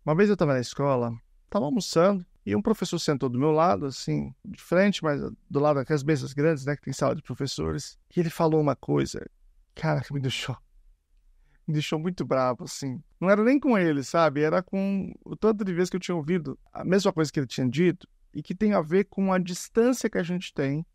Uma vez eu estava na escola, estava almoçando, e um professor sentou do meu lado, assim, de frente, mas do lado daquelas mesas grandes, né, que tem sala de professores, e ele falou uma coisa, cara, que me deixou muito bravo, assim. Não era nem com ele, sabe? Era com o tanto de vezes que eu tinha ouvido a mesma coisa que ele tinha dito, e que tem a ver com a distância que a gente tem,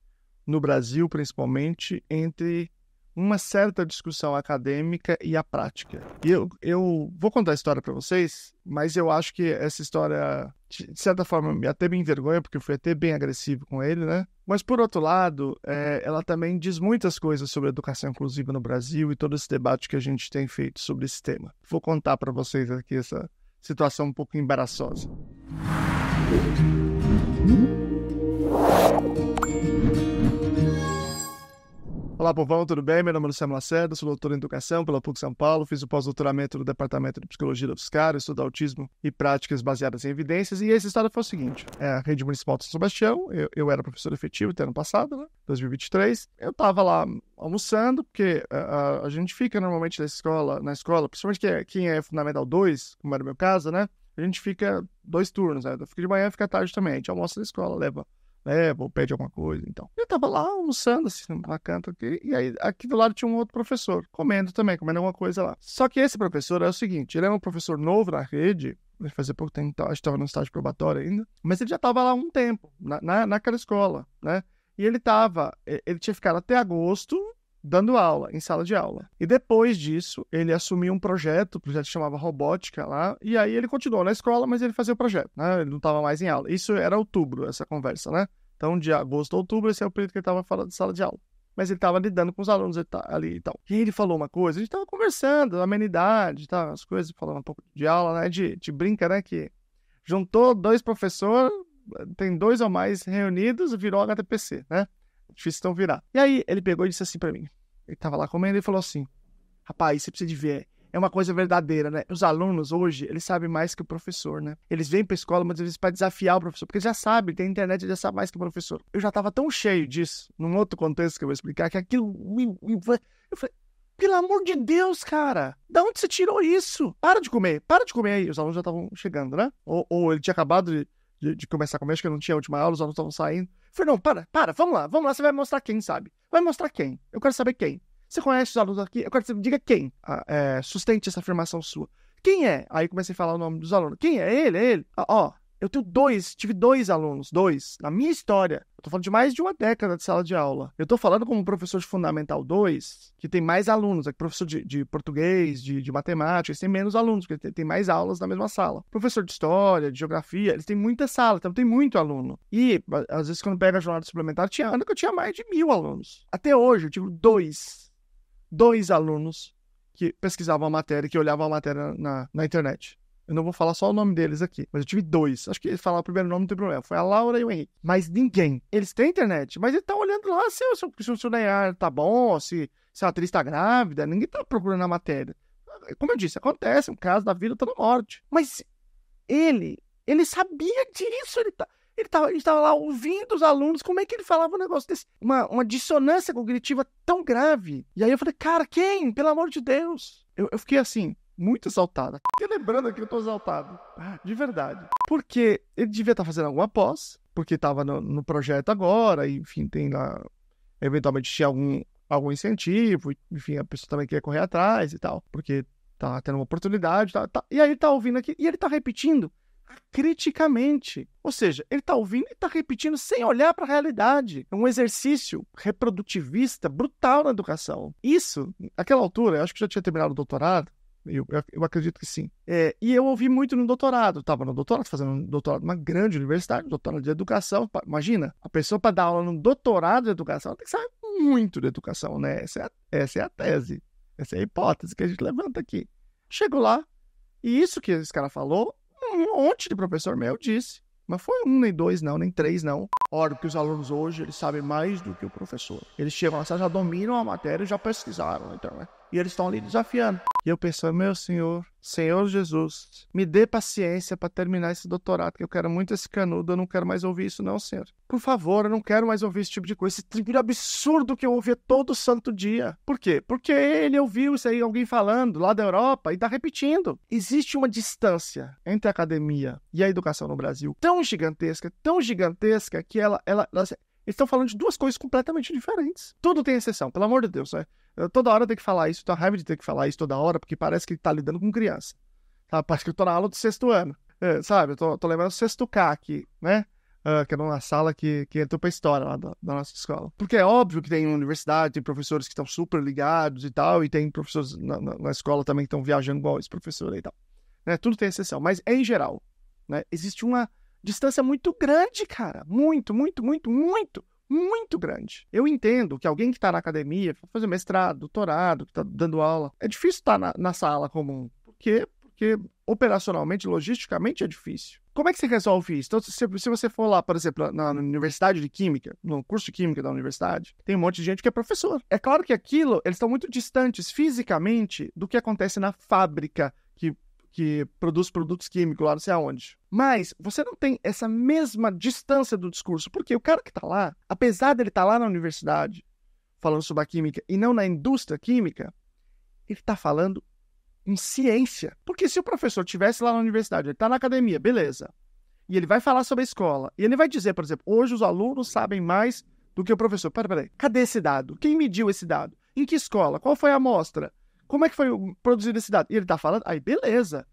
no Brasil principalmente, entre uma certa discussão acadêmica e a prática. E eu vou contar a história para vocês, mas eu acho que essa história, de certa forma, até me envergonha, porque eu fui até bem agressivo com ele, né? Mas, por outro lado, ela também diz muitas coisas sobre a educação inclusiva no Brasil e todo esse debate que a gente tem feito sobre esse tema. Vou contar para vocês aqui essa situação um pouco embaraçosa. Olá, povão, tudo bem? Meu nome é Luciano Lacerda, sou doutor em Educação pela PUC São Paulo, fiz o pós-doutoramento no Departamento de Psicologia da UFSCar, estudo autismo e práticas baseadas em evidências, e essa história foi o seguinte, a Rede Municipal de São Sebastião, eu era professor efetivo até ano passado, né, 2023, eu estava lá almoçando, porque a gente fica normalmente na escola, principalmente quem é Fundamental 2, como era o meu caso, né, a gente fica 2 turnos, né, eu fico de manhã e fica à tarde também, a gente almoça na escola, leva ou pede alguma coisa, então. Eu tava lá almoçando, assim, numa canto aqui, e aí aqui do lado tinha um outro professor, comendo alguma coisa lá. Só que esse professor é o seguinte, ele é um professor novo na rede, ele fazia pouco tempo, acho que estava no estágio probatório ainda, mas ele já estava lá há um tempo, naquela escola, né? E ele tinha ficado até agosto dando aula, em sala de aula. E depois disso, ele assumiu um projeto, o projeto chamava Robótica lá, e aí ele continuou na escola, mas ele fazia o projeto, né? Ele não estava mais em aula. Isso era outubro, essa conversa, né? Então, de agosto a outubro, esse é o período que ele estava fora de sala de aula. Mas ele estava lidando com os alunos ali e tal. E ele falou uma coisa, a gente estava conversando, amenidade e tal, as coisas, falando um pouco de aula, né? De brinca, né? Que juntou 2 professores, tem 2 ou mais reunidos, virou HTPC, né? Difícil então virar. E aí ele pegou e disse assim pra mim. Ele tava lá comendo e falou assim: rapaz, você precisa de ver. É uma coisa verdadeira, né? Os alunos hoje, eles sabem mais que o professor, né? Eles vêm pra escola muitas vezes pra desafiar o professor, porque eles já sabem, tem internet, eles já sabem mais que o professor. Eu já tava tão cheio disso, num outro contexto que eu vou explicar, que aquilo eu falei, pelo amor de Deus, cara, da onde você tirou isso? Para de comer aí. Os alunos já estavam chegando, né? Ou ele tinha acabado de começar a comer, acho que não tinha a última aula, os alunos estavam saindo. Eu falei, não, para, vamos lá, você vai mostrar quem, sabe? Vai mostrar quem? Eu quero saber quem. Você conhece os alunos aqui? Eu quero que você diga quem. Sustente essa afirmação sua. Quem é? Aí comecei a falar o nome dos alunos. Quem é? Ele. Eu tive 2 alunos, 2, na minha história. Eu tô falando de mais de uma década de sala de aula. Eu tô falando como professor de Fundamental 2, que tem mais alunos. Professor de português, de matemática, eles têm menos alunos, porque tem mais aulas na mesma sala. Professor de história, de geografia, eles têm muita sala, então tem muito aluno. E, às vezes, quando pega a jornada suplementar, tinha ano que eu tinha mais de 1.000 alunos. Até hoje, eu tive 2 alunos que pesquisavam a matéria, que olhavam a matéria na internet. Eu não vou falar só o nome deles aqui, mas eu tive 2. Acho que falar o primeiro nome não tem problema. Foi a Laura e o Henrique. Mas ninguém. Eles têm internet, mas eles estão olhando lá se o seu DNA tá bom, se a atriz tá grávida. Ninguém tá procurando a matéria. Como eu disse, acontece um caso da vida, tá na morte. Mas ele sabia disso. A gente estava lá ouvindo os alunos, como é que ele falava um negócio desse? Uma dissonância cognitiva tão grave. E aí eu falei, cara, quem? Pelo amor de Deus. Eu fiquei assim, muito exaltado. Fiquei lembrando aqui, eu tô exaltado. De verdade. Porque ele devia estar fazendo alguma pós, porque estava no projeto agora, e, enfim, tem lá, eventualmente tinha algum incentivo, enfim, a pessoa também quer correr atrás e tal, porque tá tendo uma oportunidade, tá. E aí ele tá ouvindo aqui, e ele tá repetindo criticamente. Ou seja, ele tá ouvindo e tá repetindo sem olhar para a realidade. É um exercício reprodutivista brutal na educação. Isso, naquela altura, eu acho que já tinha terminado o doutorado, eu acredito que sim. E eu ouvi muito no doutorado. Eu estava no doutorado, fazendo um doutorado numa grande universidade, um doutorado de educação. Imagina, a pessoa para dar aula num doutorado de educação, ela tem que saber muito de educação, né? Essa é a tese, essa é a hipótese que a gente levanta aqui. Chego lá, e isso que esse cara falou, um monte de professor meu disse. Mas foi 1, nem 2, não, nem 3, não. Ora, porque os alunos hoje, eles sabem mais do que o professor. Eles chegam lá, já dominam a matéria e já pesquisaram na internet. E eles estão ali desafiando. E eu penso, meu Senhor Jesus, me dê paciência para terminar esse doutorado, que eu quero muito esse canudo, eu não quero mais ouvir isso não, Senhor. Por favor, eu não quero mais ouvir esse tipo de coisa, esse tipo de absurdo que eu ouvia todo santo dia. Por quê? Porque ele ouviu isso aí, alguém falando lá da Europa, e tá repetindo. Existe uma distância entre a academia e a educação no Brasil tão gigantesca, que eles estão falando de duas coisas completamente diferentes. Tudo tem exceção, pelo amor de Deus, né? Eu toda hora tenho que falar isso, tô raiva de ter que falar isso toda hora, porque parece que tá lidando com criança. Tá? Parece que eu tô na aula do 6º ano. Sabe? Eu tô lembrando do 6º K aqui, né? Que era uma sala que entrou pra história lá da nossa escola. Porque é óbvio que tem universidade, tem professores que estão super ligados e tal, e tem professores na escola também que estão viajando igual esse professor aí e tal. Né? Tudo tem exceção, mas em geral, né? Existe uma distância muito grande, cara. Muito grande. Eu entendo que alguém que está na academia, fazer mestrado, doutorado, que está dando aula, é difícil estar na sala comum. Por quê? Porque operacionalmente, logisticamente é difícil. Como é que você resolve isso? Então, se você for lá, por exemplo, na Universidade de Química, no curso de Química da universidade, tem um monte de gente que é professor. É claro que aquilo, eles estão muito distantes fisicamente do que acontece na fábrica que produz produtos químicos lá não sei aonde. Mas você não tem essa mesma distância do discurso, porque o cara que está lá, apesar dele estar lá na universidade falando sobre a química e não na indústria química, ele está falando em ciência. Porque se o professor estivesse lá na universidade, ele está na academia, beleza, e ele vai falar sobre a escola, e ele vai dizer, por exemplo, hoje os alunos sabem mais do que o professor. Peraí, cadê esse dado? Quem mediu esse dado? Em que escola? Qual foi a amostra? Como é que foi produzido esse dado? E ele está falando, aí beleza.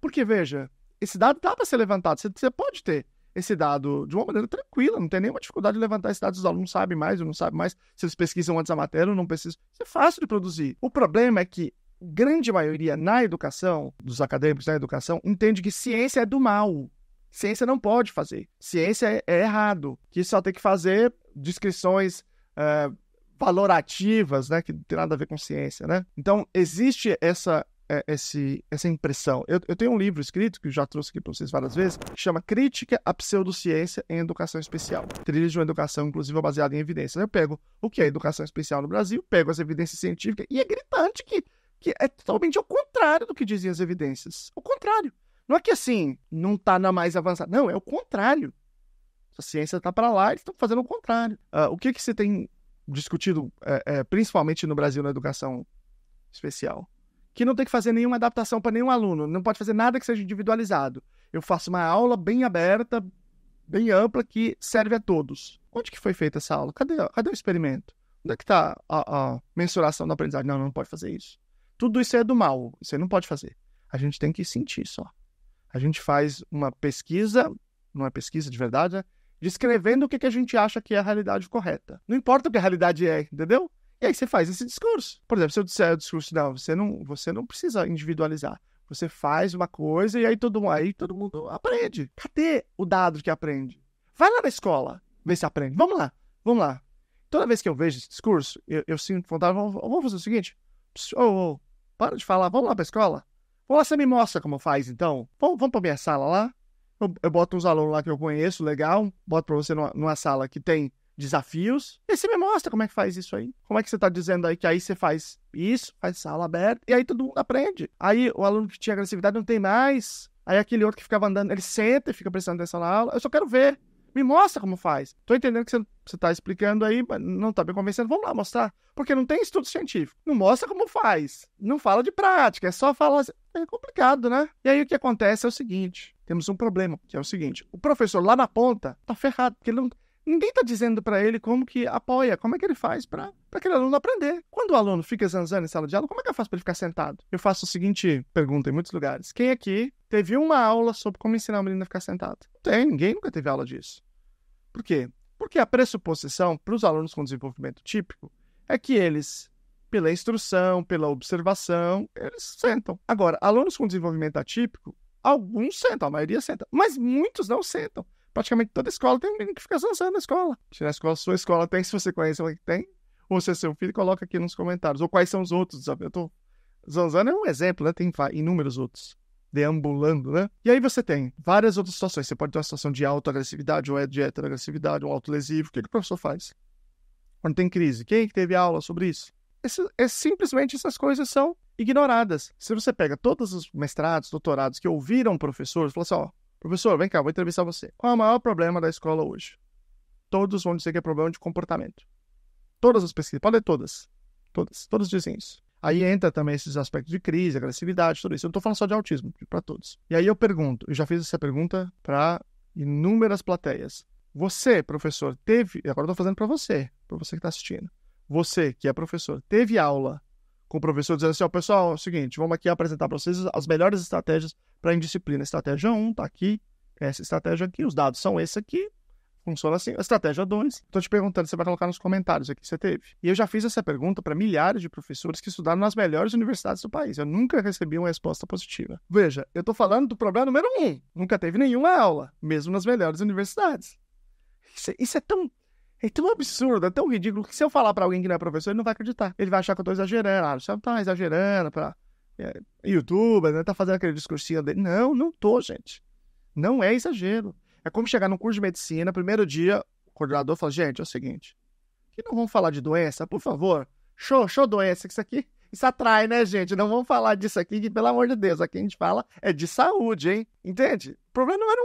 Porque, veja, esse dado dá para ser levantado. Você pode ter esse dado de uma maneira tranquila, não tem nenhuma dificuldade de levantar esse dado. Os alunos sabem mais ou não sabem mais. Se eles pesquisam antes da matéria ou não pesquisam. Isso é fácil de produzir. O problema é que grande maioria na educação, dos acadêmicos na educação, entende que ciência é do mal. Ciência não pode fazer. Ciência é errado. Que só tem que fazer descrições valorativas, né, que não tem nada a ver com ciência, né? Então, existe essa impressão. Eu tenho um livro escrito, que eu já trouxe aqui para vocês várias vezes, que chama Crítica à Pseudociência em Educação Especial. Trilhas de uma educação, inclusive, baseada em evidências. Eu pego o que é educação especial no Brasil, pego as evidências científicas, e é gritante que é totalmente ao contrário do que diziam as evidências. O contrário. Não é que, assim, não está na mais avançada. Não, é o contrário. A ciência está para lá, eles estão fazendo o contrário. O que você tem discutido, principalmente no Brasil, na educação especial? Que não tem que fazer nenhuma adaptação para nenhum aluno, não pode fazer nada que seja individualizado. Eu faço uma aula bem aberta, bem ampla, que serve a todos. Onde que foi feita essa aula? Cadê o experimento? Onde é que está a mensuração da aprendizagem? Não pode fazer isso. Tudo isso é do mal, isso aí não pode fazer. A gente tem que sentir só. A gente faz uma pesquisa, não é pesquisa de verdade, né? Descrevendo o que a gente acha que é a realidade correta. Não importa o que a realidade é, entendeu? E aí você faz esse discurso. Por exemplo, se eu disser o discurso, não, você não precisa individualizar. Você faz uma coisa e aí todo mundo aprende. Cadê o dado que aprende? Vai lá na escola, vê se aprende. Vamos lá. Toda vez que eu vejo esse discurso, eu sinto vontade, vamos fazer o seguinte, para de falar, vamos lá para a escola. Vamos lá, você me mostra como faz, então. Vamos para minha sala lá. Eu boto uns alunos lá que eu conheço, legal, boto para você numa sala que tem desafios, e você me mostra como é que faz isso aí. Como é que você está dizendo aí que aí você faz isso, faz sala aberta, e aí todo mundo aprende. Aí o aluno que tinha agressividade não tem mais, aí aquele outro que ficava andando, ele senta e fica prestando atenção na aula, eu só quero ver. Me mostra como faz. Tô entendendo que você está explicando aí, mas não está me convencendo. Vamos lá mostrar. Porque não tem estudo científico. Não mostra como faz. Não fala de prática. É só falar assim. É complicado, né? E aí o que acontece é o seguinte. Temos um problema, que é o seguinte. O professor lá na ponta tá ferrado. Porque ninguém está dizendo para ele como que apoia, como é que ele faz para aquele aluno aprender. Quando o aluno fica zanzando em sala de aula, como é que eu faço para ele ficar sentado? Eu faço a seguinte pergunta em muitos lugares. Quem aqui teve uma aula sobre como ensinar o menino a ficar sentado? Não tem, ninguém nunca teve aula disso. Por quê? Porque a pressuposição para os alunos com desenvolvimento típico é que eles, pela instrução, pela observação, eles sentam. Agora, alunos com desenvolvimento atípico, alguns sentam, a maioria senta, mas muitos não sentam. Praticamente toda escola tem um menino que fica zanzando na escola. Se na escola, sua escola tem, se você conhece alguém que tem, ou se é seu filho, coloca aqui nos comentários. Ou quais são os outros. Zanzando é um exemplo, né? Tem inúmeros outros. Deambulando, né? E aí você tem várias outras situações. Você pode ter uma situação de autoagressividade ou de heteroagressividade, um autolesivo. O que o professor faz? Quando tem crise. Quem é que teve aula sobre isso? Simplesmente essas coisas são ignoradas. Se você pega todos os mestrados, doutorados que ouviram professores, fala assim, ó, professor, vem cá, vou entrevistar você. Qual é o maior problema da escola hoje? Todos vão dizer que é problema de comportamento. Todas as pesquisas, pode ler todas. Todos dizem isso. Aí entra também esses aspectos de crise, agressividade, tudo isso. Eu não estou falando só de autismo, para todos. E aí eu pergunto, eu já fiz essa pergunta para inúmeras plateias. Você, professor, agora eu estou fazendo para você que está assistindo. Você, que é professor, teve aula com o professor dizendo assim, ó, pessoal, é o seguinte, vamos aqui apresentar para vocês as melhores estratégias para indisciplina. Estratégia 1, tá aqui, essa estratégia aqui, os dados são esse aqui, funciona assim. A estratégia 2, estou te perguntando, você vai colocar nos comentários aqui que você teve. E eu já fiz essa pergunta para milhares de professores que estudaram nas melhores universidades do país. Eu nunca recebi uma resposta positiva. Veja, eu estou falando do problema número 1. Nunca teve nenhuma aula, mesmo nas melhores universidades. Isso é tão absurdo, é tão ridículo, que se eu falar para alguém que não é professor, ele não vai acreditar. Ele vai achar que eu estou exagerando. Você tá exagerando para youtuber, né? Tá fazendo aquele discursinho dele. Não tô, gente. Não é exagero. É como chegar num curso de medicina, primeiro dia, o coordenador fala, gente, é o seguinte, que não vamos falar de doença, por favor. Show doença, que isso atrai, né, gente? Não vamos falar disso aqui, que pelo amor de Deus, aqui a gente fala é de saúde, hein? Entende? Problema número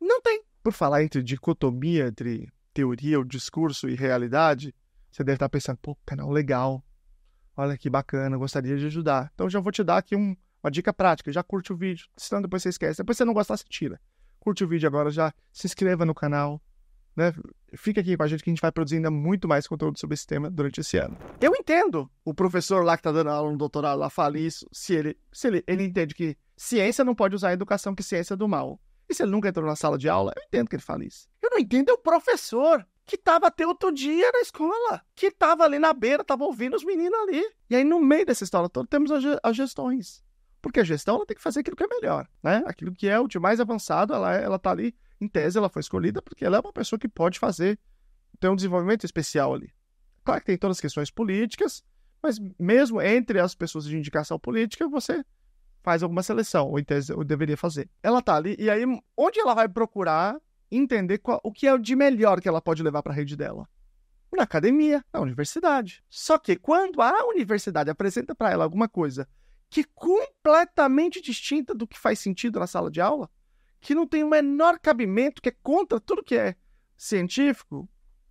1, não tem. Por falar entre dicotomia, entre teoria, o discurso e realidade, você deve estar pensando, pô, canal legal, olha que bacana, gostaria de ajudar. Então já vou te dar aqui uma dica prática, já curte o vídeo, senão depois você esquece. Depois você não gostar, você tira. Curte o vídeo agora, já se inscreva no canal, né? Fica aqui com a gente que a gente vai produzir ainda muito mais conteúdo sobre esse tema durante esse ano. Eu entendo o professor lá que está dando aula no doutorado lá fala isso, se ele entende que ciência não pode usar a educação, que ciência é do mal. E se ele nunca entrou na sala de aula, eu entendo que ele fala isso. Eu não entendo é o professor que estava até outro dia na escola, que estava ali na beira, estava ouvindo os meninos ali. E aí, no meio dessa história toda, temos as gestões. Porque a gestão ela tem que fazer aquilo que é melhor, né? Aquilo que é o de mais avançado, ela está ali, em tese, ela foi escolhida porque ela é uma pessoa que pode ter um desenvolvimento especial ali. Claro que tem todas as questões políticas, mas mesmo entre as pessoas de indicação política, você faz alguma seleção, ou em tese, ou deveria fazer. Ela está ali, e aí, onde ela vai procurar entender o que é o de melhor que ela pode levar para a rede dela? Na academia, na universidade. Só que quando a universidade apresenta para ela alguma coisa que é completamente distinta do que faz sentido na sala de aula, que não tem o menor cabimento, que é contra tudo que é científico,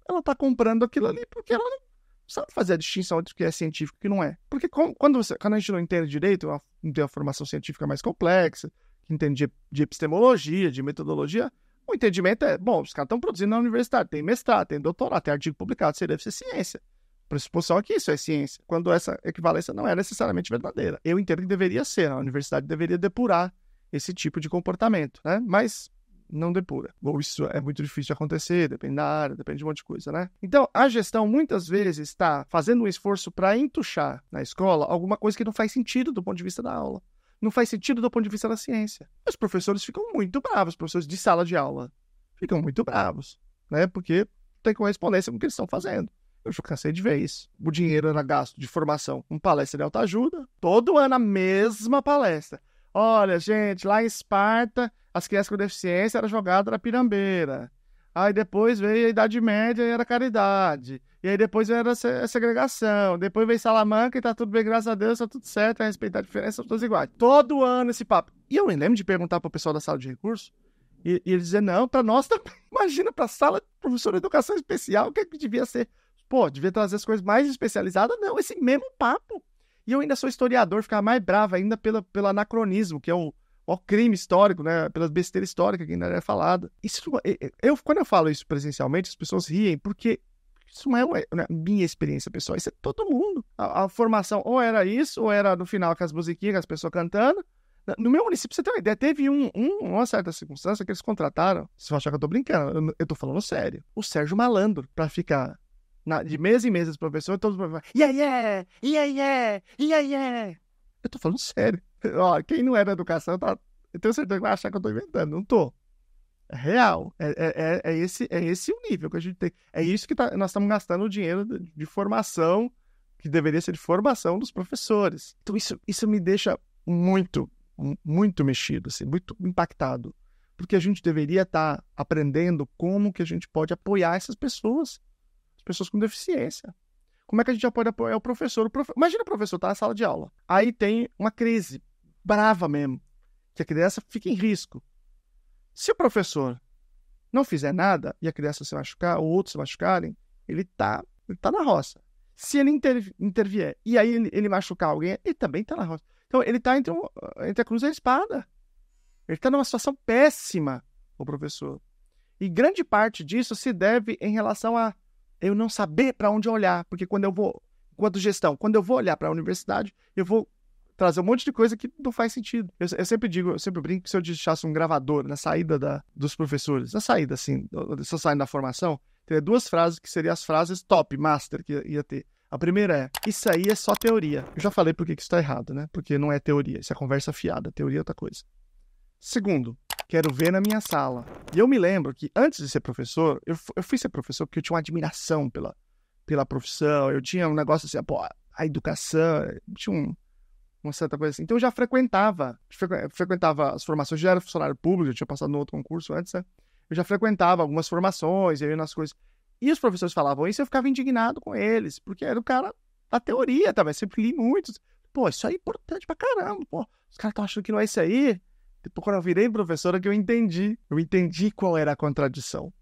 ela está comprando aquilo ali porque ela não sabe fazer a distinção entre o que é científico e o que não é. Porque quando a gente não entende direito, não tem uma formação científica mais complexa, que entende de epistemologia, de metodologia, o entendimento é, bom, os caras estão produzindo na universidade, tem mestrado, tem doutorado, tem artigo publicado, isso deve ser ciência. A pressuposição é que isso é ciência, quando essa equivalência não é necessariamente verdadeira. Eu entendo que deveria ser, a universidade deveria depurar esse tipo de comportamento, né? Mas não depura. Bom, isso é muito difícil de acontecer, depende da área, depende de um monte de coisa, né? Então, a gestão muitas vezes está fazendo um esforço para entuchar na escola alguma coisa que não faz sentido do ponto de vista da aula. Não faz sentido do ponto de vista da ciência. Os professores ficam muito bravos, os professores de sala de aula ficam muito bravos, né? Porque tem correspondência com o que eles estão fazendo. Eu já cansei de ver isso. O dinheiro era gasto de formação com palestra de autoajuda. Todo ano a mesma palestra. Olha, gente, lá em Esparta, as crianças com deficiência eram jogadas na pirambeira. Aí depois veio a Idade Média e era caridade. E aí depois veio a segregação. Depois veio Salamanca e tá tudo bem, graças a Deus, tá tudo certo, a respeitar a diferença, são todos iguais. Todo ano esse papo. E eu me lembro de perguntar pro pessoal da sala de recursos, e eles dizer, não, pra nós também. Imagina, pra sala de professor de educação especial, o que devia ser? Pô, devia trazer as coisas mais especializadas. Não, esse mesmo papo. E eu ainda sou historiador, ficar mais bravo ainda pelo anacronismo, que é o crime histórico, né? Pelas besteiras históricas que ainda é falada. Quando eu falo isso presencialmente, as pessoas riem, porque isso não é minha experiência pessoal, isso é todo mundo. A formação ou era isso, ou era no final com as musiquinhas, as pessoas cantando. No meu município, você tem uma ideia, teve uma certa circunstância que eles contrataram, vocês vão achar que eu tô brincando, eu tô falando sério, o Sérgio Malandro, pra ficar de mês em mês os professores, todos os professores, eu tô falando sério. Ó, quem não é da educação, eu tenho certeza que vai achar que eu tô inventando, não tô. É real, é esse o nível que a gente tem, é isso que nós estamos gastando o dinheiro de formação, que deveria ser de formação dos professores. Então isso me deixa muito mexido, assim, muito impactado, porque a gente deveria estar aprendendo como que a gente pode apoiar essas pessoas, as pessoas com deficiência. Como é que a gente pode apoiar o professor? Imagina o professor tá na sala de aula. Aí tem uma crise brava mesmo, que a criança fica em risco. Se o professor não fizer nada e a criança se machucar ou outros se machucarem, ele tá na roça. Se ele intervier e aí ele machucar alguém, ele também tá na roça. Então ele tá entre a cruz e a espada. Ele tá numa situação péssima, o professor. E grande parte disso se deve em relação a eu não saber para onde olhar, porque quando eu vou olhar para a universidade, eu vou trazer um monte de coisa que não faz sentido. Eu sempre brinco que se eu deixasse um gravador na saída dos professores, na saída, assim, se eu sair da formação, teria 2 frases que seriam as frases top, master, que ia ter. A primeira é, isso aí é só teoria. Eu já falei por que isso está errado, né? Porque não é teoria, isso é conversa fiada, teoria é outra coisa. Segundo, quero ver na minha sala. E eu me lembro que antes de ser professor, eu fui ser professor porque eu tinha uma admiração pela profissão, eu tinha um negócio assim, pô, a educação, tinha uma certa coisa assim. Então eu já frequentava as formações, eu já era funcionário público, eu tinha passado no outro concurso antes, né? Eu já frequentava algumas formações, eu ia nas coisas. E os professores falavam isso e eu ficava indignado com eles, porque era o cara da teoria também, sempre li muito. Pô, isso aí é importante pra caramba, pô. Os caras estão achando que não é isso aí. Depois, quando eu virei professora, que eu entendi qual era a contradição.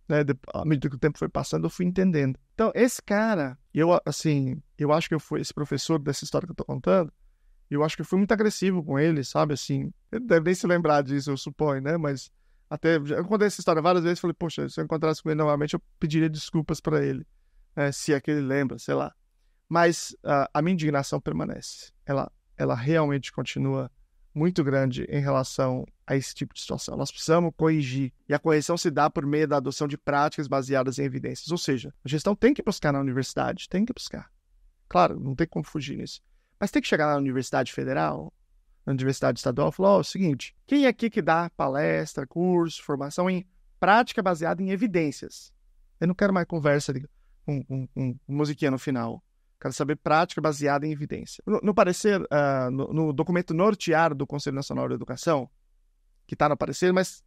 Né? À medida que o tempo foi passando, eu fui entendendo. Então, esse cara, eu acho que eu fui esse professor dessa história que eu tô contando, eu acho que eu fui muito agressivo com ele, sabe, assim, ele deve nem se lembrar disso, eu suponho, né, mas eu contei essa história várias vezes, falei, poxa, se eu encontrasse com ele novamente, eu pediria desculpas para ele, se é que ele lembra, sei lá. Mas a minha indignação permanece, ela realmente continua muito grande em relação a esse tipo de situação. Nós precisamos corrigir, e a correção se dá por meio da adoção de práticas baseadas em evidências, ou seja, a gestão tem que buscar na universidade, tem que buscar. Claro, não tem como fugir nisso. Mas tem que chegar na Universidade Federal, na Universidade Estadual, e falar, é o seguinte, quem é aqui que dá palestra, curso, formação em prática baseada em evidências? Eu não quero mais conversa com musiquinha no final. Quero saber prática baseada em evidência. No parecer, no documento norteário do Conselho Nacional de Educação, que está no parecer, mas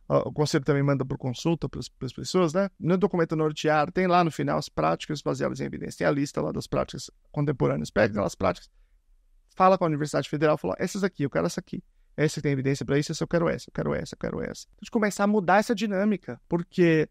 o Conselho também manda por consulta para as pessoas, né? No documento norteário, tem lá no final as práticas baseadas em evidência. Tem a lista lá das práticas contemporâneas. Pega aquelas práticas, fala com a Universidade Federal, fala, essas aqui, eu quero essa aqui. Essa tem evidência para isso, essa eu quero essa, eu quero essa, eu quero essa. A gente começar a mudar essa dinâmica, porque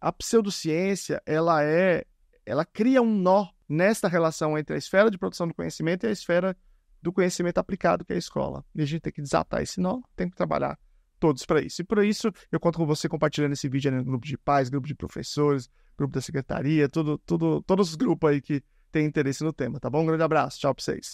a pseudociência, ela cria um nó nesta relação entre a esfera de produção do conhecimento e a esfera do conhecimento aplicado, que é a escola. E a gente tem que desatar esse nó, tem que trabalhar todos para isso. E por isso, eu conto com você compartilhando esse vídeo no grupo de pais, grupo de professores, grupo da secretaria, todos os grupos aí que têm interesse no tema, tá bom? Um grande abraço, tchau para vocês.